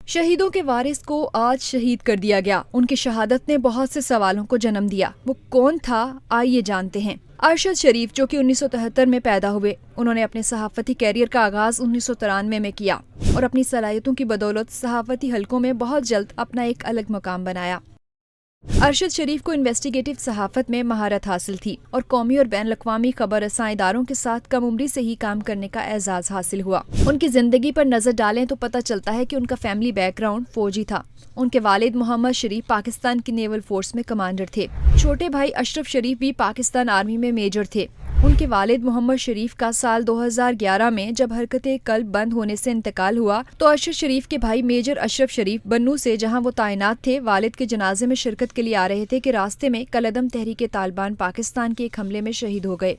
شہیدوں کے وارث کو آج شہید کر دیا گیا۔ ان کی شہادت نے بہت سے سوالوں کو جنم دیا۔ وہ کون تھا، آئیے جانتے ہیں۔ ارشد شریف، جو کہ 1973 میں پیدا ہوئے، انہوں نے اپنے صحافتی کیریئر کا آغاز 1993 میں کیا اور اپنی صلاحیتوں کی بدولت صحافتی حلقوں میں بہت جلد اپنا ایک الگ مقام بنایا۔ ارشد شریف کو انویسٹیگیٹو صحافت میں مہارت حاصل تھی اور قومی اور بین الاقوامی خبر رساں اداروں کے ساتھ کم عمری سے ہی کام کرنے کا اعزاز حاصل ہوا۔ ان کی زندگی پر نظر ڈالیں تو پتہ چلتا ہے کہ ان کا فیملی بیک گراؤنڈ فوجی تھا۔ ان کے والد محمد شریف پاکستان کی نیول فورس میں کمانڈر تھے۔ چھوٹے بھائی اشرف شریف بھی پاکستان آرمی میں میجر تھے۔ ان کے والد محمد شریف کا سال 2011 میں جب حرکت قلب بند ہونے سے انتقال ہوا تو ارشد شریف کے بھائی میجر اشرف شریف بنوں سے، جہاں وہ تعینات تھے، والد کے جنازے میں شرکت کے لیے آ رہے تھے کہ راستے میں کالعدم تحریک طالبان پاکستان کے ایک حملے میں شہید ہو گئے۔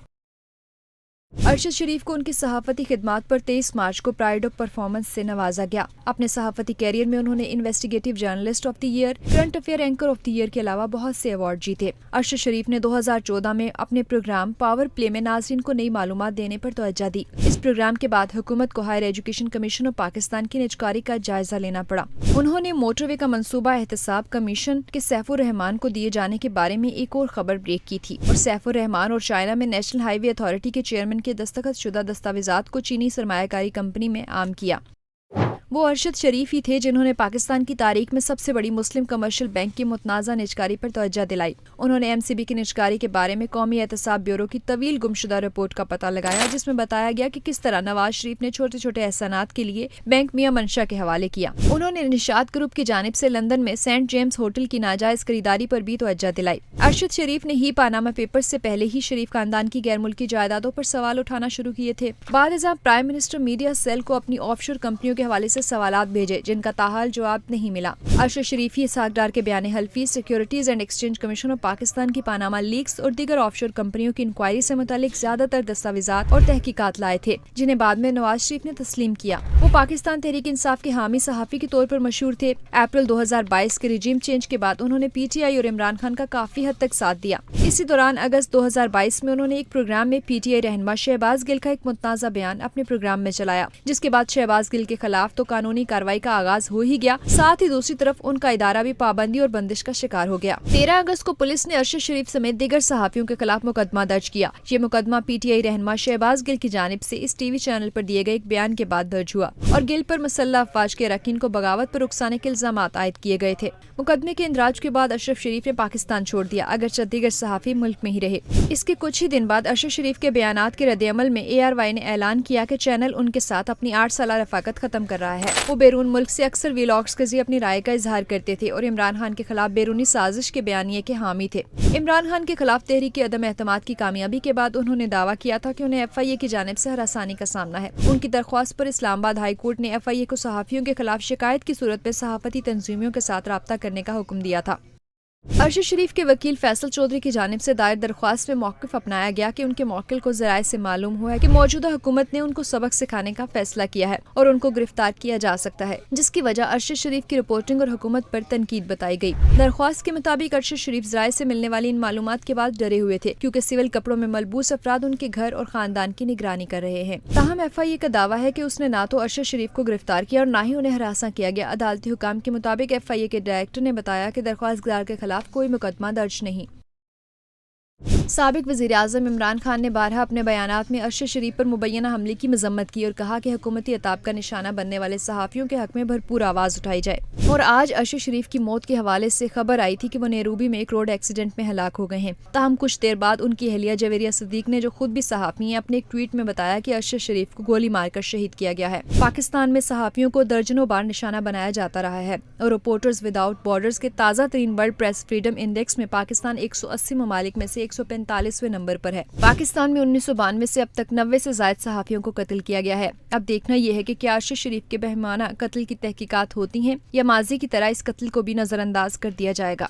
ارشد شریف کو ان کی صحافتی خدمات پر 23 مارچ کو پرائڈ آف پرفارمنس سے نوازا گیا۔ اپنے صحافتی کیریئر میں انہوں نے investigative journalist of the year, current affair anchor of the year کے علاوہ بہت سے ایوارڈ جیتے۔ ارشد شریف نے 2014 میں اپنے پروگرام پاور پلے میں ناظرین کو نئی معلومات دینے پر توجہ دی۔ اس پروگرام کے بعد حکومت کو higher education commission of Pakistan کی نجکاری کا جائزہ لینا پڑا۔ انہوں نے موٹر وے کا منصوبہ احتساب کمیشن کے سیف الرحمان کو دیے جانے کے بارے میں ایک اور خبر بریک کی تھی اور سیف الرحمان اور چائنا میں نیشنل ہائی وے اتھارٹی کے چیئرمین کے دستخط شدہ دستاویزات کو چینی سرمایہ کاری کمپنی میں عام کیا۔ وہ ارشد شریف ہی تھے جنہوں نے پاکستان کی تاریخ میں سب سے بڑی مسلم کمرشل بینک کی متنازع نجکاری پر توجہ دلائی۔ انہوں نے MCB کی نجکاری کے بارے میں قومی احتساب بیورو کی طویل گمشدہ رپورٹ کا پتہ لگایا، جس میں بتایا گیا کہ کس طرح نواز شریف نے چھوٹے چھوٹے احسانات کے لیے بینک میاں منشا کے حوالے کیا۔ انہوں نے نشاط گروپ کی جانب سے لندن میں سینٹ جیمز ہوٹل کی ناجائز خریداری پر بھی توجہ دلائی۔ ارشد شریف نے ہی پاناما پیپرز سے پہلے ہی شریف خاندان کی غیر ملکی جائیدادوں پر سوال اٹھانا شروع کیے تھے۔ بعد ازاں پرائم منسٹر میڈیا سیل کو اپنی آف شور کمپنیوں کے حوالے سے سوالات بھیجے، جن کا تاحال جواب نہیں ملا۔ ارشد شریف ہی اسحاق ڈار کے بیان حلفی، securities and exchange commission of Pakistan کی پاناما لیکس اور دیگر آف شور کمپنیوں کی انکوائری سے متعلق زیادہ تر دستاویزات اور تحقیقات لائے تھے، جنہیں بعد میں نواز شریف نے تسلیم کیا۔ وہ پاکستان تحریک انصاف کے حامی صحافی کے طور پر مشہور تھے۔ اپریل 2022 کے رجیم چینج کے بعد انہوں نے PTI اور عمران خان کا کافی حد تک ساتھ دیا۔ اسی دوران اگست 2022 میں انہوں نے ایک پروگرام میں PTI رہنما شہباز گل کا ایک متنازع بیان اپنے پروگرام میں چلایا، جس کے بعد شہباز گل کے خلاف تو قانونی کارروائی کا آغاز ہو ہی گیا، ساتھ ہی دوسری طرف ان کا ادارہ بھی پابندی اور بندش کا شکار ہو گیا۔ 13 اگست کو پولیس نے ارشد شریف سمیت دیگر صحافیوں کے خلاف مقدمہ درج کیا۔ یہ مقدمہ PTI رہنما شہباز گل کی جانب سے اس TV چینل پر دیے گئے ایک بیان کے بعد درج ہوا اور گل پر مسلح افواج کے اراکین کو بغاوت پر اکسانے کے الزامات عائد کیے گئے تھے۔ مقدمے کے اندراج کے بعد اشرف شریف نے پاکستان چھوڑ دیا، اگرچہ دیگر صحافی ملک میں ہی رہے۔ اس کے کچھ ہی دن بعد ارشد شریف کے بیانات کے رد عمل میں ARY نے اعلان کیا کہ چینل ان کے ساتھ اپنی 8 سالہ رفاقت ختم کر رہا ہے۔ وہ بیرون ملک سے اکثر ویلاگز کے ذریعے اپنی رائے کا اظہار کرتے تھے اور عمران خان کے خلاف بیرونی سازش کے بیانیے کے حامی تھے۔ عمران خان کے خلاف تحریک عدم اعتماد کی کامیابی کے بعد انہوں نے دعویٰ کیا تھا کہ انہیں FIA کی جانب سے ہراسانی کا سامنا ہے۔ ان کی درخواست پر اسلام آباد ہائی کورٹ نے FIA کو صحافیوں کے خلاف شکایت کی صورت میں صحافتی تنظیموں کے ساتھ رابطہ کرنے کا حکم دیا تھا۔ ارشد شریف کے وکیل فیصل چودھری کی جانب سے دائر درخواست میں موقف اپنایا گیا کہ ان کے موکل کو ذرائع سے معلوم ہوا ہے کہ موجودہ حکومت نے ان کو سبق سکھانے کا فیصلہ کیا ہے اور ان کو گرفتار کیا جا سکتا ہے، جس کی وجہ ارشد شریف کی رپورٹنگ اور حکومت پر تنقید بتائی گئی۔ درخواست کے مطابق ارشد شریف ذرائع سے ملنے والی ان معلومات کے بعد ڈرے ہوئے تھے، کیونکہ سول کپڑوں میں ملبوس افراد ان کے گھر اور خاندان کی نگرانی کر رہے ہیں۔ تاہم FIA کا دعویٰ ہے کہ اس نے نہ تو ارشد شریف کو گرفتار کیا اور نہ ہی انہیں ہراساں کیا گیا۔ عدالتی حکام کے مطابق FIA کے ڈائریکٹر نے بتایا کہ درخواست گزار کے خلاف کوئی مقدمہ درج نہیں۔ سابق وزیر اعظم عمران خان نے بارہا اپنے بیانات میں ارشد شریف پر مبینہ حملے کی مذمت کی اور کہا کہ حکومتی عتاب کا نشانہ بننے والے صحافیوں کے حق میں بھرپور آواز اٹھائی جائے۔ اور آج ارشد شریف کی موت کے حوالے سے خبر آئی تھی کہ وہ نیروبی میں ایک روڈ ایکسیڈنٹ میں ہلاک ہو گئے ہیں۔ تاہم کچھ دیر بعد ان کی اہلیہ جویریہ صدیق نے، جو خود بھی صحافی ہیں، اپنے ایک ٹویٹ میں بتایا کہ ارشد شریف کو گولی مار کر شہید کیا گیا ہے۔ پاکستان میں صحافیوں کو درجنوں بار نشانہ بنایا جاتا رہا ہے اور رپورٹرز وداؤٹ بارڈرز کے تازہ ترین ورلڈ پریس فریڈم انڈیکس میں پاکستان 180 ممالک میں سے 145ویں نمبر پر ہے۔ پاکستان میں 1992 سے اب تک 90 سے زائد صحافیوں کو قتل کیا گیا ہے۔ اب دیکھنا یہ ہے کہ کیا ارشد شریف کے بہیمانہ قتل کی تحقیقات ہوتی ہیں یا ماضی کی طرح اس قتل کو بھی نظر انداز کر دیا جائے گا۔